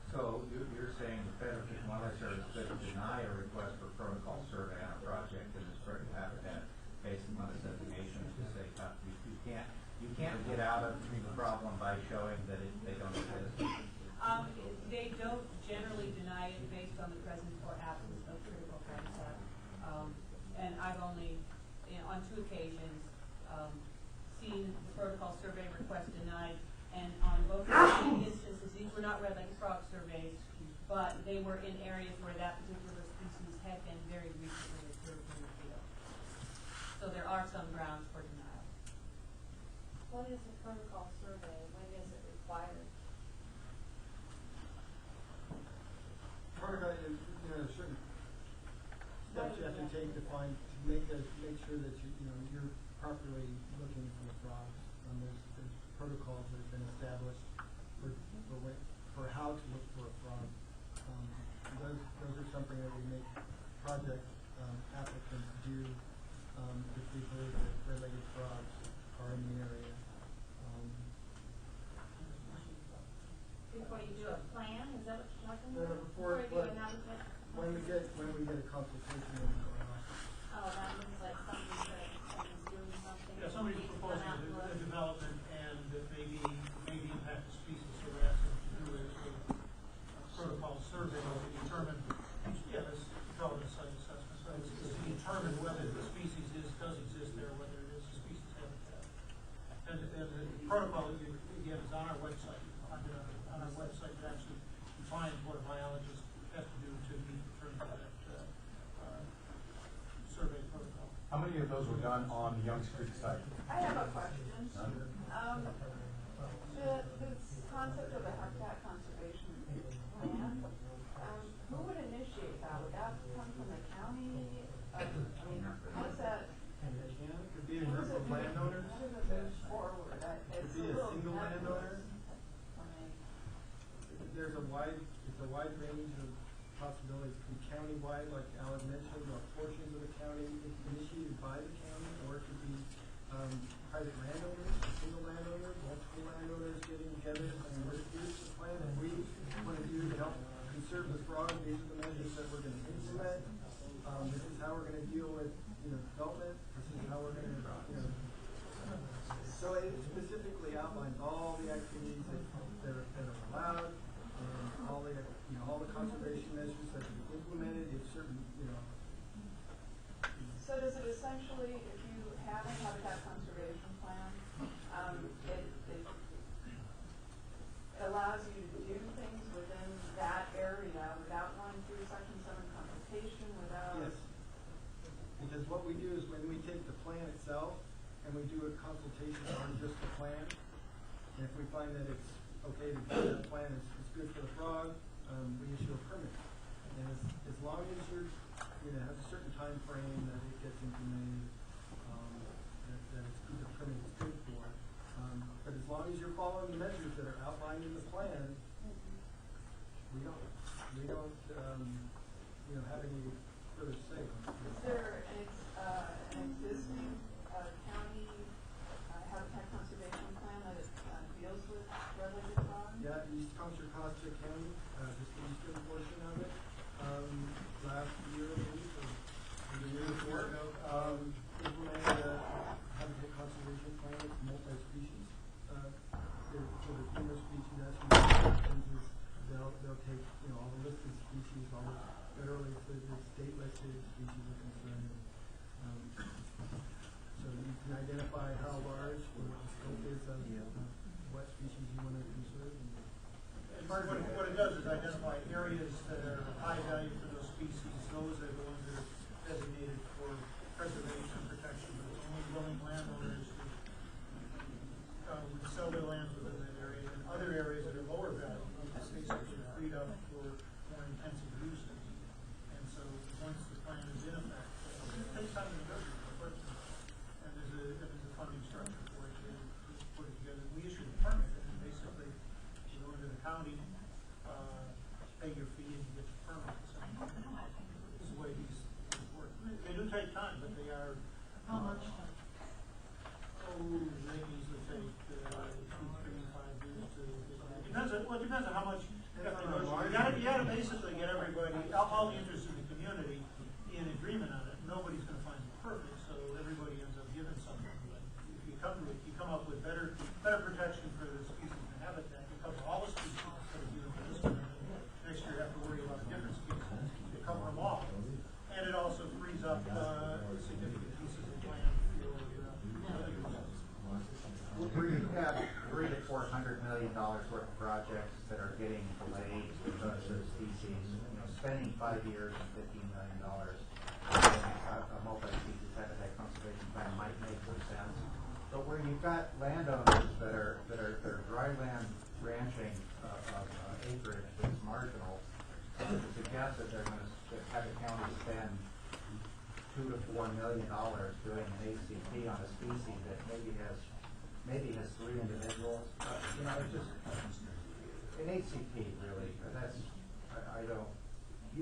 So you're saying the Federal Fish and Wildlife Service could deny a request for protocol survey on a project in this sort of habitat based upon its designation to say you can't get out of the problem by showing that they don't exist? They don't generally deny it based on the presence or absence of critical habitat. And I've only, on 2 occasions, seen the protocol survey request denied, and on both instances, these were not red-legged frog surveys, but they were in areas where that particular species had been very recently observed in the field. So there are some grounds for denial. What is a protocol survey? When is it required? Protocol is, certain steps you have to take to make sure that you're properly looking for the frogs. There's protocols that have been established for how to look for a frog. Those are something that we make project applicants do if we believe that red-legged frogs are in the area. Before you do a plan, is that what you're talking No, about? before you do an habitat? when we get a consultation in going on. Oh, that means like somebody's doing something. Yeah, somebody's needs to come proposing out and look. a development and that maybe impact the species, so we're asking to do a protocol survey to determine, this development site assessment, so it's to determine whether the species does exist there, whether it is a species habitat. And the protocol, again, is on our website. On our website, it actually defines what a biologist has to do to meet the terms of that survey protocol. How many of those were done on the Youngs Creek site? I have a question. This concept of a habitat conservation plan, who would initiate that? Would that come from the county? I mean, how does that? Could be a group of landowners. How does it move forward? Could be a single landowner. There's a wide range of possibilities. It could be county-wide, like Alan mentioned, or portions of the county. It's initiated by the county, or it could be private landowners, single landowners, multiple landowners getting together and here's the plan that we want to do to help conserve the frog. These are the measures that we're going to implement. This is how we're going to deal with development. This is how we're going to So it specifically outlines all the activities that are allowed. And all the conservation measures that have been implemented, if certain what we do is when we take the plan itself and we do a consultation on just the plan, and if we find that it's okay to do that plan, it's good for the frog, we issue a permit. And as long as you're, has a certain time frame that it gets implemented, that it's good, the permit is good for. But as long as you're following the measures that are outlined in the plan, we don't have any further say. Is there an existing county habitat conservation plan that deals with red-legged frogs? Yeah, East Contra Costa County, just the eastern portion of it, last year, maybe, or the year before, implemented a habitat conservation plan. It's multi-species. For the female species, that's what happens is they'll take, all the listed species, all the federally listed, state listed species are concerned. So you can identify how large, what the scope is of what species you want to conserve. And what it does is identify areas that are high value for those species. Those are the ones that are designated for preservation and protection, but it's only willing landowners who sell their lands within that area. And other areas that are lower value, the spaces are freed up for more intensive uses. And so once the plan is in effect, it takes time to negotiate, of course, and there's a funding structure for it to put it together. We issue the permit, and basically you go into the county, pay your fee, and you get the permit. So this is the way these work. They do take time, but they are. How much time? They usually take 2, 3, 5 years to. It depends on how much. You got to basically get everybody, all the interests in the community, in agreement on it. Nobody's going to find it perfect, so everybody ends up giving something. But if you come up with better protection for the species and habitat, you cover all the species instead of dealing with this one. Next year you have to worry about different species. You cover them all, and it also frees up significant pieces of land for other uses. We've got $300 to $400 million worth of projects that are getting delayed because of species. Spending 5 years and $15 million on a multi-species habitat conservation plan might make some sense. But where you've got landowners that are dry land ranching acreage that's marginal, to suggest that they're going to have the county spend $2 to $4 million doing an ACP on a species that maybe has 3 individuals. It's just an ACP really. That's I don't.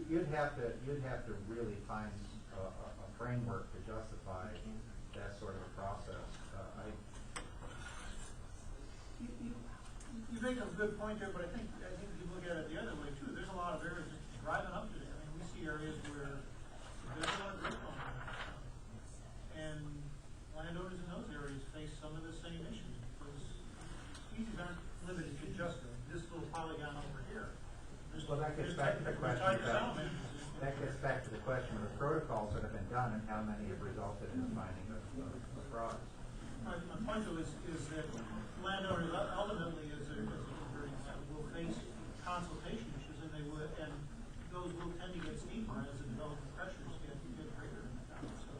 You'd have to really find a framework to justify that sort of a process. You make a good point there, but I think you look at it the other way too. There's a lot of areas driving up to there. I mean, we see areas where there's a lot of growth on there, and landowners in those areas face some of the same issues because species aren't limited to just this little polygon over here. Well, that gets back to the question. That gets back to the question of the protocols that have been done and how many have resulted in the finding of frauds. My point though is that landowners ultimately, will face consultation issues, and those will tend to get steeper as the development pressures get greater in the county. So,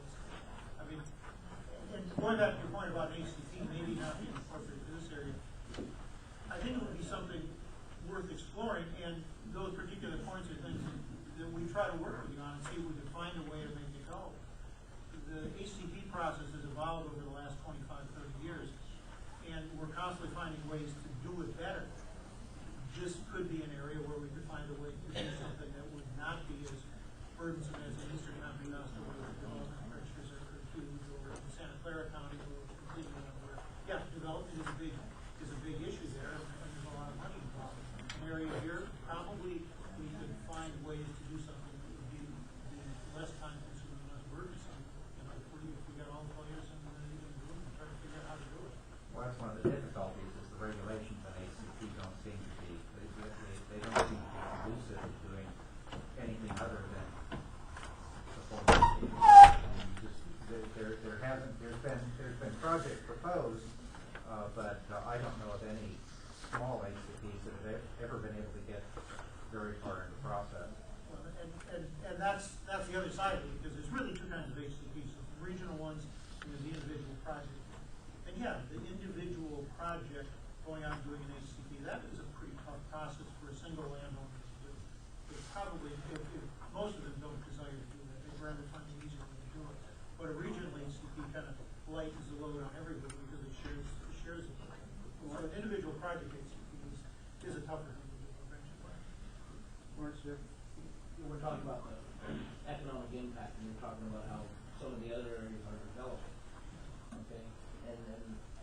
and going back to your point about ACT, maybe not being appropriate to this area, I think it would be something worth exploring, and those particular points are things that we try to work with you on and see if we can find a way to make it go. The HCP process has evolved over the last 25, 30 years, and we're constantly finding ways to do it better. This could be an area where we could find a way to do something that would not be as burdensome as in Eastern County, where development pressures are huge, or in Santa Clara County, where we're completely unaware. Yeah, development is a big issue there, and there's a lot of money involved. An area here, probably we could find ways to do something that would be less time consuming, less burdensome. If we got all the players in the room and try to figure out how to do it. Well, that's one of the difficulties is the regulations on ACP don't seem to be, they don't seem to be conducive to doing anything other than supporting there's been projects proposed, but I don't know of any small ACPs that have ever been able to get very far in the process. Well, and that's the other side of it, because there's really two kinds of HCPs. regional ones, and the individual project. And yeah, the individual project going out and doing an HCP, that is a pretty tough process for a single landowner to do. It's probably, if most of them don't desire to do that, they'd rather find an easier way to do it. But a regional HCP kind of lightens the load on everybody because it shares it. So an individual project HCP is a tougher thing to do eventually. We're talking about the economic impact, and you're talking about how some of the other areas are developing. Okay, and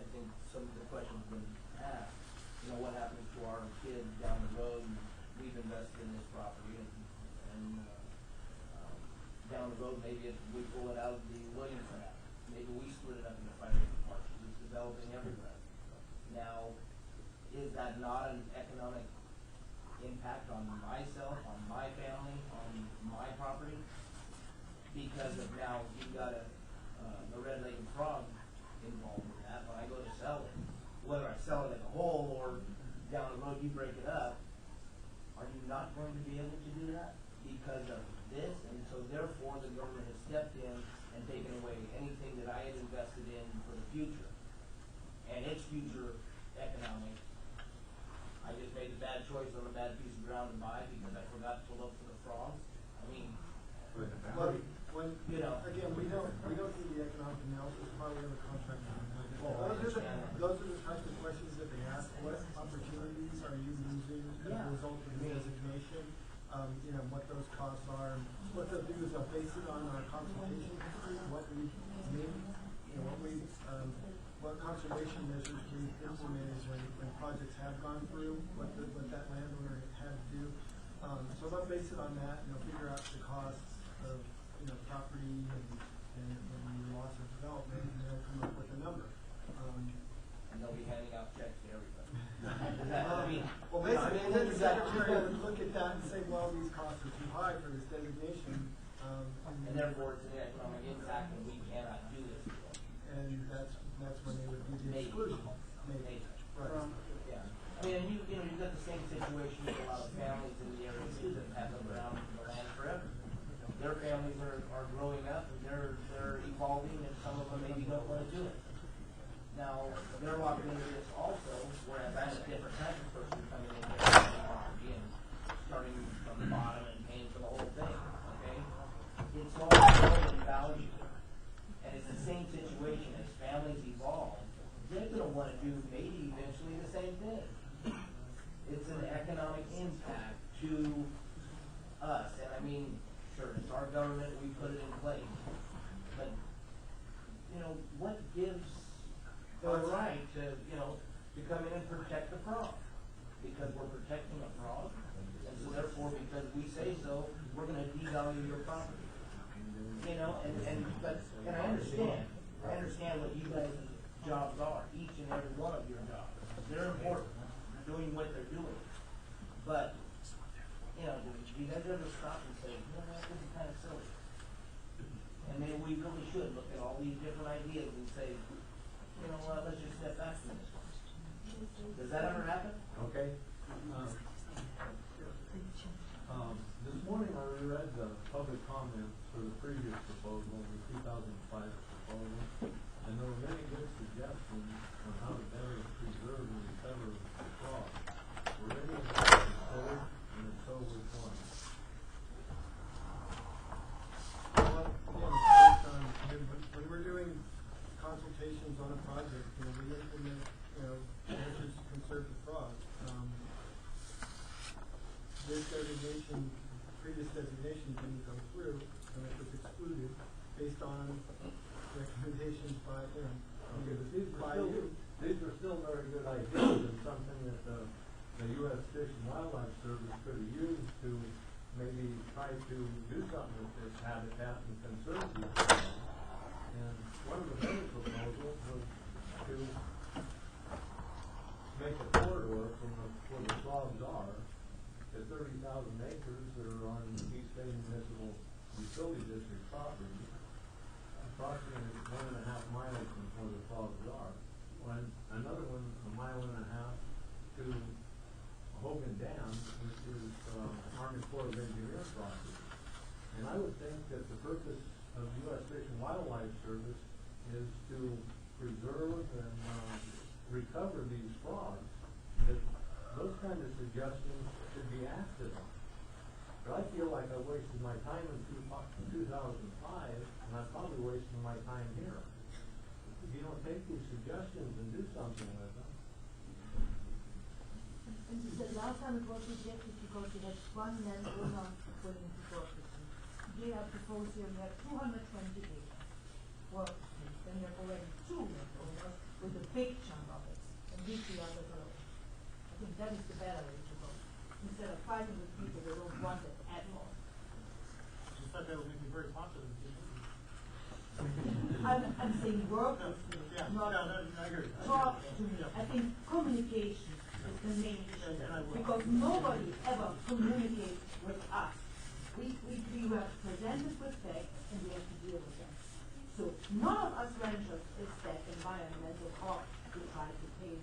I think some of the questions have been asked. You know, what happens to our kids down the road? We've invested in this property, and down the road, maybe if we pull it out of the Williamson Act, maybe we split it up into 5 different parts. It's developing everywhere. Now, is that not an economic impact on myself, on my family, on my property? Because of now you've got a red-legged frog involved in that. When I go to sell it, whether I sell it as a whole or down the road you break it up, are you not going to be able to do that because of this? And so therefore the government has stepped in and taken away anything that I had invested in for the future. And its future economic, I just made a bad choice on a bad piece of ground to buy because I forgot to look for the frogs. I mean, you know. Again, we don't do the economic analysis part of the contract. Well, Those are the types of questions that they ask. What opportunities are you losing as a result of the designation? You know, what those costs are. And what they'll do is they'll base it on our consultation history, what we made, you know, what conservation measures we've implemented when projects have gone through, what that landowner had to do. So they'll base it on that, and they'll figure out the costs of, you know, property and the loss of development, and they'll come up with a number. And they'll be handing out checks to everybody. I mean, well, basically, then the secretary would look at that and say, well, these costs are too high for this designation. And therefore, it's an economic impact, and we cannot do this. And that's when they would do the exclusion. Maybe. Right. Yeah. I mean, you know, you've got the same situation with a lot of families in the area too that have been around the land forever. Their families are growing up and they're evolving, and some of them maybe don't want to do it. Now, they're locked into this also, whereas I'm a different type of person coming in here and starting from the bottom and paying for the whole thing, okay? It's all in value. And it's the same situation as families evolve. They're going to want to do maybe eventually the same thing. It's an economic impact to us. And I mean, sure, it's our government, we put it in place. But, you know, what gives the right to, you know, to come in and protect the frog? Because we're protecting a frog. And so therefore, because we say so, we're going to devalue your property. You know, and I understand what you guys' jobs are, each and every one of your jobs. They're important, doing what they're doing. But, you know, do you guys ever stop and say, you know what, this is kind of silly? And maybe we really should look at all these different ideas and say, you know what, let's just step back from this one. Does that ever happen? Okay. This morning I read the public comments for the previous proposal, the 2005 proposal, and there were many good suggestions on how to better preserve and recover the frog. Were any of those considered, and if so, which one? Well, again, based on, when we're doing consultations on a project, you know, we implement, you know, measures to conserve the frog. This designation, previous designation didn't go through, and it was excluded based on recommendations by, you know, Okay, but by you. these are still very good ideas, and something that the U.S. Fish and Wildlife Service could have used to maybe try to do something with this habitat and conserve these frogs. And one of the better proposals was to make a corridor from where the frogs are to 30,000 acres that are on East Bay Municipal Utility District property, approximately 1.5 miles from where the frogs are. Another one, 1.5 miles to Hogan Dam, which is Army Corps of Engineers property. And I would think that the purpose of U.S. Fish and Wildlife Service is to preserve and recover these frogs, that those kind of suggestions should be acted on. But I feel like I wasted my time in 2005, and I'm probably wasting my time here. If you don't take these suggestions and do something with them. And the last time it was rejected because we had one landowner putting into forestry. They are proposing we have 220 acres. Well, then you have already two landowners with a big chunk of it, and leave the others alone. I think that is the better way to go. Instead of fighting with people that don't want it at all. In fact, that would make me very positive. I'm saying work with me, Yeah, not I agree. talk to me. I think communication is the main issue, because nobody ever communicates with us. We were presented with facts and we have to deal with them. So none of us ranchers is that environmental cost we try to pay.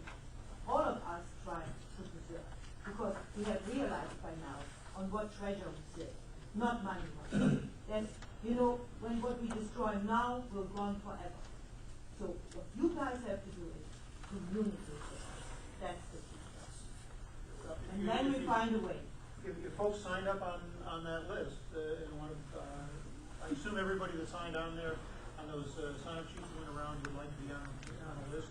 All of us try to preserve, because we have realized by now on what treasure we sit, not money. Then, you know, when what we destroy now will go on forever. So what you guys have to do is communicate with us. That's the key. So, and then we find a way. If folks signed up on that list, and I assume everybody that signed on there, on those sign-up sheets that went around would like to be on the list.